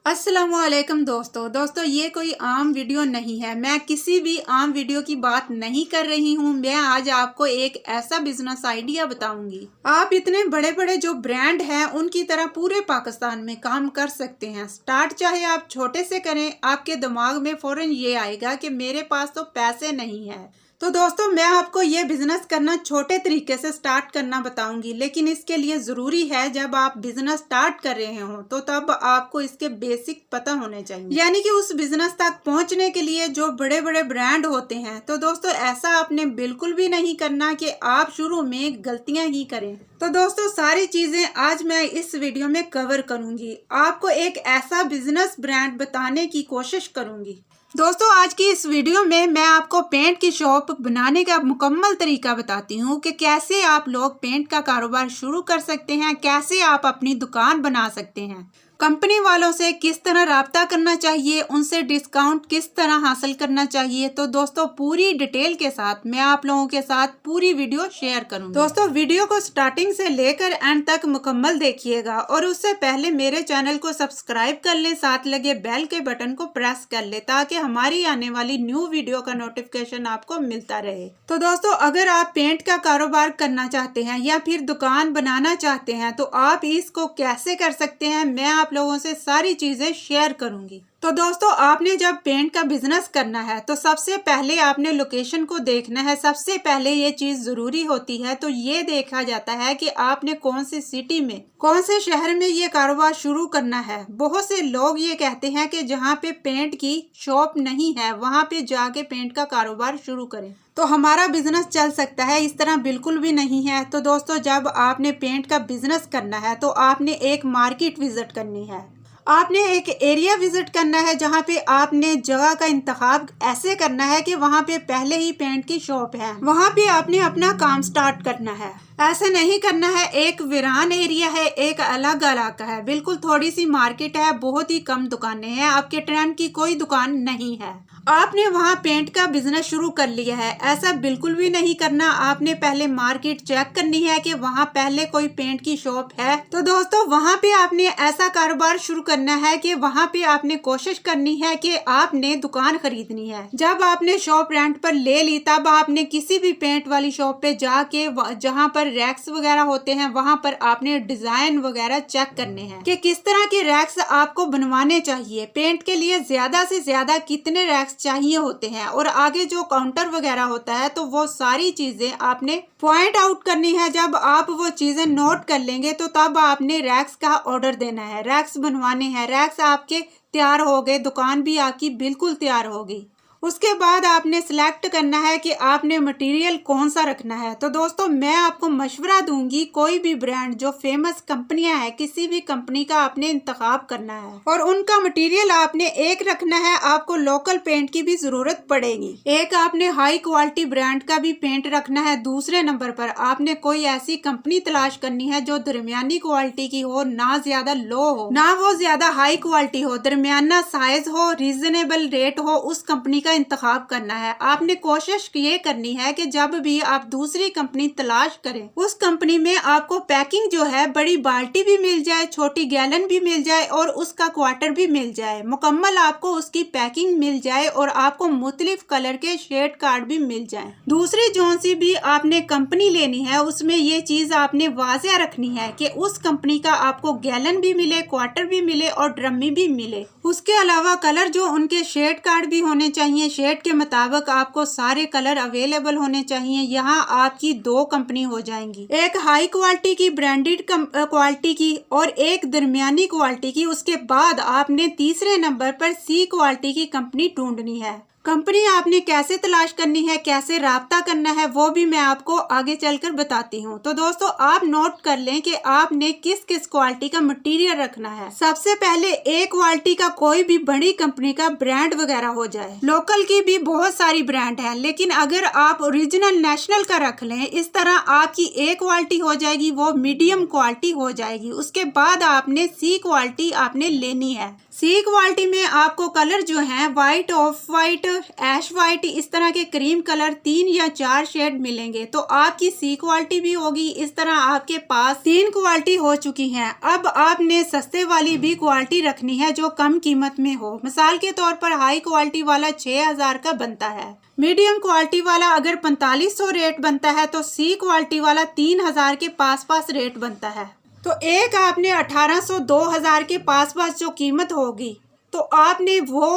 अस्सलामुअलैकुम दोस्तों ये कोई आम वीडियो नहीं है। मैं किसी भी आम वीडियो की बात नहीं कर रही हूँ। मैं आज आपको एक ऐसा बिजनेस आइडिया बताऊंगी। आप इतने बड़े बड़े जो ब्रांड हैं उनकी तरह पूरे पाकिस्तान में काम कर सकते हैं। स्टार्ट चाहे आप छोटे से करें, आपके दिमाग में फौरन ये आएगा कि मेरे पास तो पैसे नहीं है। तो दोस्तों मैं आपको ये बिजनेस करना छोटे तरीके से स्टार्ट करना बताऊंगी, लेकिन इसके लिए ज़रूरी है जब आप बिजनेस स्टार्ट कर रहे हो तो तब आपको इसके बेसिक पता होने चाहिए। यानी कि उस बिजनेस तक पहुंचने के लिए जो बड़े बड़े ब्रांड होते हैं, तो दोस्तों ऐसा आपने बिल्कुल भी नहीं करना कि आप शुरू में गलतियां ही करें। तो दोस्तों सारी चीजें आज मैं इस वीडियो में कवर करूंगी। आपको एक ऐसा बिजनेस ब्रांड बताने की कोशिश करूंगी। दोस्तों आज की इस वीडियो में मैं आपको पेंट की शॉप बनाने का मुकम्मल तरीका बताती हूँ कि कैसे आप लोग पेंट का कारोबार शुरू कर सकते हैं, कैसे आप अपनी दुकान बना सकते हैं, कंपनी वालों से किस तरह राब्ता करना चाहिए, उनसे डिस्काउंट किस तरह हासिल करना चाहिए। तो दोस्तों पूरी डिटेल के साथ मैं आप लोगों के साथ पूरी वीडियो शेयर करूंगी। दोस्तों वीडियो को स्टार्टिंग से लेकर एंड तक मुकम्मल देखिएगा और उससे पहले मेरे चैनल को सब्सक्राइब कर ले, साथ लगे बेल के बटन को प्रेस कर ले ताकि हमारी आने वाली न्यू वीडियो का नोटिफिकेशन आपको मिलता रहे। तो दोस्तों अगर आप पेंट का कारोबार करना चाहते हैं या फिर दुकान बनाना चाहते हैं तो आप इसको कैसे कर सकते हैं, मैं आप लोगों से सारी चीजें शेयर करूंगी। तो दोस्तों आपने जब पेंट का बिजनेस करना है तो सबसे पहले आपने लोकेशन को देखना है। सबसे पहले ये चीज जरूरी होती है। तो ये देखा जाता है कि आपने कौन सी सिटी में, कौन से शहर में ये कारोबार शुरू करना है। बहुत से लोग ये कहते हैं कि जहाँ पे पेंट की शॉप नहीं है वहाँ पे जाके पेंट का कारोबार शुरू करें तो हमारा बिजनेस चल सकता है। इस तरह बिल्कुल भी नहीं है। तो दोस्तों जब आपने पेंट का बिजनेस करना है तो आपने एक मार्केट विजिट करनी है, आपने एक एरिया विजिट करना है जहाँ पे आपने जगह का इंतखाब ऐसे करना है कि वहाँ पे पहले ही पेंट की शॉप है, वहाँ पे आपने अपना काम स्टार्ट करना है। ऐसे नहीं करना है एक वीरान एरिया है, एक अलग इलाका है, बिल्कुल थोड़ी सी मार्केट है, बहुत ही कम दुकानें हैं, आपके ट्रेंड की कोई दुकान नहीं है, आपने वहाँ पेंट का बिजनेस शुरू कर लिया है। ऐसा बिल्कुल भी नहीं करना। आपने पहले मार्केट चेक करनी है कि वहाँ पहले कोई पेंट की शॉप है। तो दोस्तों वहाँ पे आपने ऐसा कारोबार शुरू करना है कि वहाँ पे आपने कोशिश करनी है कि आपने दुकान खरीदनी है। जब आपने शॉप रेंट पर ले ली तब आपने किसी भी पेंट वाली शॉप पे जाके जहाँ पर रैक्स वगैरह होते हैं वहाँ पर आपने डिजाइन वगैरह चेक करने हैं कि किस तरह के रैक्स आपको बनवाने चाहिए, पेंट के लिए ज्यादा से ज्यादा कितने रैक्स चाहिए होते हैं, और आगे जो काउंटर वगैरह होता है तो वो सारी चीजें आपने पॉइंट आउट करनी है। जब आप वो चीजें नोट कर लेंगे तो तब आपने रैक्स का ऑर्डर देना है, रैक्स बनवाने हैं। रैक्स आपके तैयार हो गए, दुकान भी आपकी बिल्कुल तैयार होगी। उसके बाद आपने सिलेक्ट करना है कि आपने मटेरियल कौन सा रखना है। तो दोस्तों मैं आपको मशवरा दूंगी, कोई भी ब्रांड जो फेमस कंपनियां हैं किसी भी कंपनी का आपने इंतखाब करना है और उनका मटेरियल आपने एक रखना है। आपको लोकल पेंट की भी जरूरत पड़ेगी। एक आपने हाई क्वालिटी ब्रांड का भी पेंट रखना है। दूसरे नंबर पर आपने कोई ऐसी कंपनी तलाश करनी है जो दरमियानी क्वालिटी की हो, ना ज्यादा लो हो ना वो ज्यादा हाई क्वालिटी हो, दरमियाना साइज हो, रीजनेबल रेट हो, उस कंपनी का इंतखाब करना है। आपने कोशिश ये करनी है कि जब भी आप दूसरी कंपनी तलाश करें उस कंपनी में आपको पैकिंग जो है बड़ी बाल्टी भी मिल जाए, छोटी गैलन भी मिल जाए और उसका क्वार्टर भी मिल जाए, मुकम्मल आपको उसकी पैकिंग मिल जाए और आपको मुख्तलिफ कलर के शेड कार्ड भी मिल जाए। दूसरी जोन सी भी आपने कंपनी लेनी है उसमें ये चीज आपने वाज़ेह रखनी है कि उस कंपनी का आपको गैलन भी मिले, क्वार्टर भी मिले और ड्रमी भी मिले। उसके अलावा कलर जो उनके शेड कार्ड भी होने चाहिए, शेड के मुताबिक आपको सारे कलर अवेलेबल होने चाहिए। यहाँ आपकी दो कंपनी हो जाएंगी, एक हाई क्वालिटी की ब्रांडेड क्वालिटी की और एक दरमियानी क्वालिटी की। उसके बाद आपने तीसरे नंबर पर सी क्वालिटी की कंपनी ढूंढनी है। कंपनी आपने कैसे तलाश करनी है, कैसे राब्ता करना है, वो भी मैं आपको आगे चलकर बताती हूँ। तो दोस्तों आप नोट कर लें कि आपने किस किस क्वालिटी का मटेरियल रखना है। सबसे पहले ए क्वालिटी का कोई भी बड़ी कंपनी का ब्रांड वगैरह हो जाए। लोकल की भी बहुत सारी ब्रांड है, लेकिन अगर आप ओरिजिनल नेशनल का रख लें इस तरह आपकी ए क्वालिटी हो जाएगी, वो मीडियम क्वालिटी हो जाएगी। उसके बाद आपने सी क्वालिटी आपने लेनी है। सी क्वालिटी में आपको कलर जो है white, off white, ash white, इस तरह के क्रीम कलर 3 या 4 शेड मिलेंगे। तो आपकी सी क्वालिटी भी होगी। इस तरह आपके पास 3 क्वालिटी हो चुकी हैं। अब आपने सस्ते वाली भी क्वालिटी रखनी है जो कम कीमत में हो। मिसाल के तौर पर हाई क्वालिटी वाला 6000 का बनता है, मीडियम क्वालिटी वाला अगर 4500 रेट बनता है तो सी क्वालिटी वाला 3000 के पास रेट बनता है। तो एक आपने 1800 2000 के पास जो कीमत होगी तो आपने वो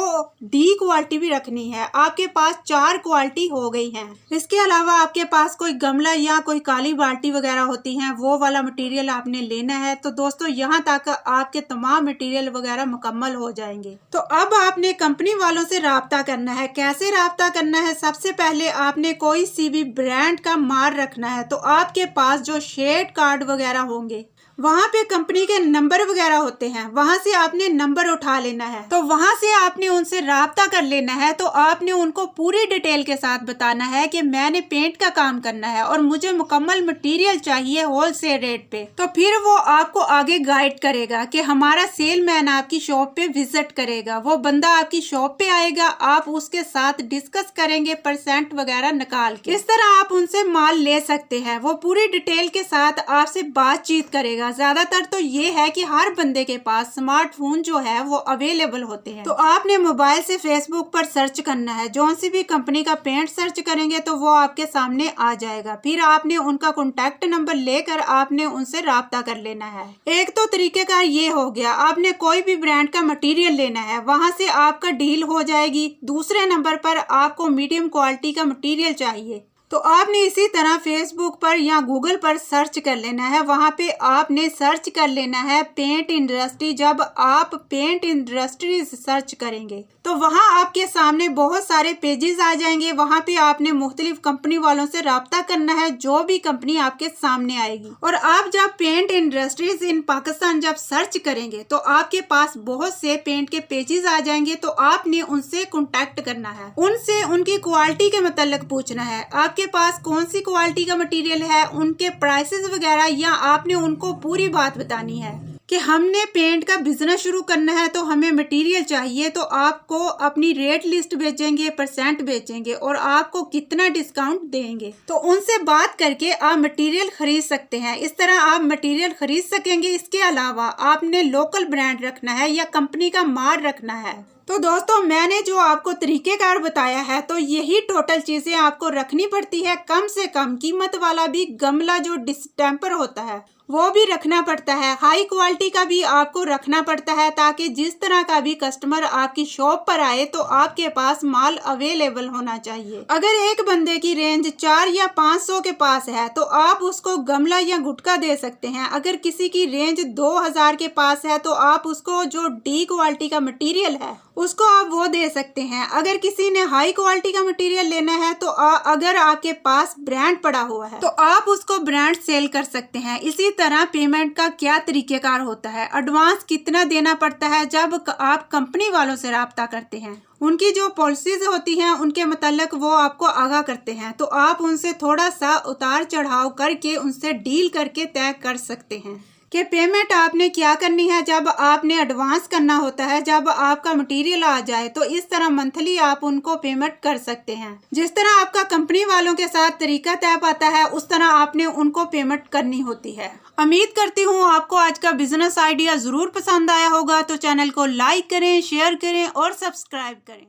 डी क्वालिटी भी रखनी है। आपके पास 4 क्वालिटी हो गई हैं। इसके अलावा आपके पास कोई गमला या कोई काली बाल्टी वगैरह होती हैं, वो वाला मटेरियल आपने लेना है। तो दोस्तों यहाँ तक आपके तमाम मटेरियल वगैरह मुकम्मल हो जाएंगे। तो अब आपने कंपनी वालों से राब्ता करना है। कैसे राब्ता करना है? सबसे पहले आपने कोई सी भी ब्रांड का माल रखना है। तो आपके पास जो शेड कार्ड वगैरह होंगे, वहाँ पे कंपनी के नंबर वगैरह होते हैं, वहाँ से आपने नंबर उठा लेना है। तो वहाँ से आपने उनसे राब्ता कर लेना है। तो आपने उनको पूरी डिटेल के साथ बताना है कि मैंने पेंट का काम करना है और मुझे मुकम्मल मटेरियल चाहिए होलसेल रेट पे। तो फिर वो आपको आगे गाइड करेगा कि हमारा सेलमैन आपकी शॉप पे विजिट करेगा। वो बंदा आपकी शॉप पे आएगा, आप उसके साथ डिस्कस करेंगे परसेंट वगैरह निकाल के। इस तरह आप उनसे माल ले सकते हैं। वो पूरी डिटेल के साथ आपसे बातचीत करेगा। ज्यादातर तो ये है कि हर बंदे के पास स्मार्टफोन जो है वो अवेलेबल होते हैं। तो आपने मोबाइल से फेसबुक पर सर्च करना है। जो सी भी कंपनी का पेंट सर्च करेंगे तो वो आपके सामने आ जाएगा। फिर आपने उनका कॉन्टैक्ट नंबर लेकर आपने उनसे राब्ता कर लेना है। एक तो तरीकेकार ये हो गया, आपने कोई भी ब्रांड का मटेरियल लेना है, वहां से आपका डील हो जाएगी। दूसरे नंबर पर आपको मीडियम क्वालिटी का मटेरियल चाहिए तो आपने इसी तरह फेसबुक पर या गूगल पर सर्च कर लेना है। वहाँ पे आपने सर्च कर लेना है पेंट इंडस्ट्री। जब आप पेंट इंडस्ट्री सर्च करेंगे तो वहाँ आपके सामने बहुत सारे पेजेस आ जाएंगे। वहाँ पे आपने मुख्तलिफ कंपनी वालों से राब्ता करना है, जो भी कंपनी आपके सामने आएगी। और आप जब पेंट इंडस्ट्रीज इन पाकिस्तान जब सर्च करेंगे तो आपके पास बहुत से पेंट के पेजेस आ जाएंगे। तो आपने उनसे कॉन्टैक्ट करना है, उनसे उनकी क्वालिटी के मतलब पूछना है, आपके पास कौन सी क्वालिटी का मटेरियल है, उनके प्राइसेस वगैरह, या आपने उनको पूरी बात बतानी है कि हमने पेंट का बिजनेस शुरू करना है तो हमें मटेरियल चाहिए। तो आपको अपनी रेट लिस्ट भेजेंगे, परसेंट भेजेंगे और आपको कितना डिस्काउंट देंगे। तो उनसे बात करके आप मटेरियल खरीद सकते हैं। इस तरह आप मटेरियल खरीद सकेंगे। इसके अलावा आपने लोकल ब्रांड रखना है या कंपनी का माल रखना है। तो दोस्तों मैंने जो आपको तरीकेकार बताया है तो यही टोटल चीजें आपको रखनी पड़ती है। कम से कम कीमत वाला भी गमला जो डिस्टेम्पर होता है वो भी रखना पड़ता है। हाई क्वालिटी का भी आपको रखना पड़ता है ताकि जिस तरह का भी कस्टमर आपकी शॉप पर आए तो आपके पास माल अवेलेबल होना चाहिए। अगर एक बंदे की रेंज 4 या 500 के पास है तो आप उसको गमला या गुटका दे सकते हैं। अगर किसी की रेंज 2000 के पास है तो आप उसको जो डी क्वालिटी का मटेरियल है उसको आप वो दे सकते हैं। अगर किसी ने हाई क्वालिटी का मटेरियल लेना है तो अगर आपके पास ब्रांड पड़ा हुआ है तो आप उसको ब्रांड सेल कर सकते हैं। इसी तरह पेमेंट का क्या तरीकेकार होता है, एडवांस कितना देना पड़ता है जब आप कंपनी वालों से राब्ता करते हैं, उनकी जो पॉलिसीज होती हैं उनके मतलब वो आपको आगाह करते हैं। तो आप उनसे थोड़ा सा उतार चढ़ाव करके उनसे डील करके तय कर सकते हैं कि पेमेंट आपने क्या करनी है। जब आपने एडवांस करना होता है जब आपका मटेरियल आ जाए तो इस तरह मंथली आप उनको पेमेंट कर सकते हैं। जिस तरह आपका कंपनी वालों के साथ तरीका तय पाता है उस तरह आपने उनको पेमेंट करनी होती है। उम्मीद करती हूँ आपको आज का बिजनेस आइडिया जरूर पसंद आया होगा। तो चैनल को लाइक करें, शेयर करें और सब्सक्राइब करें।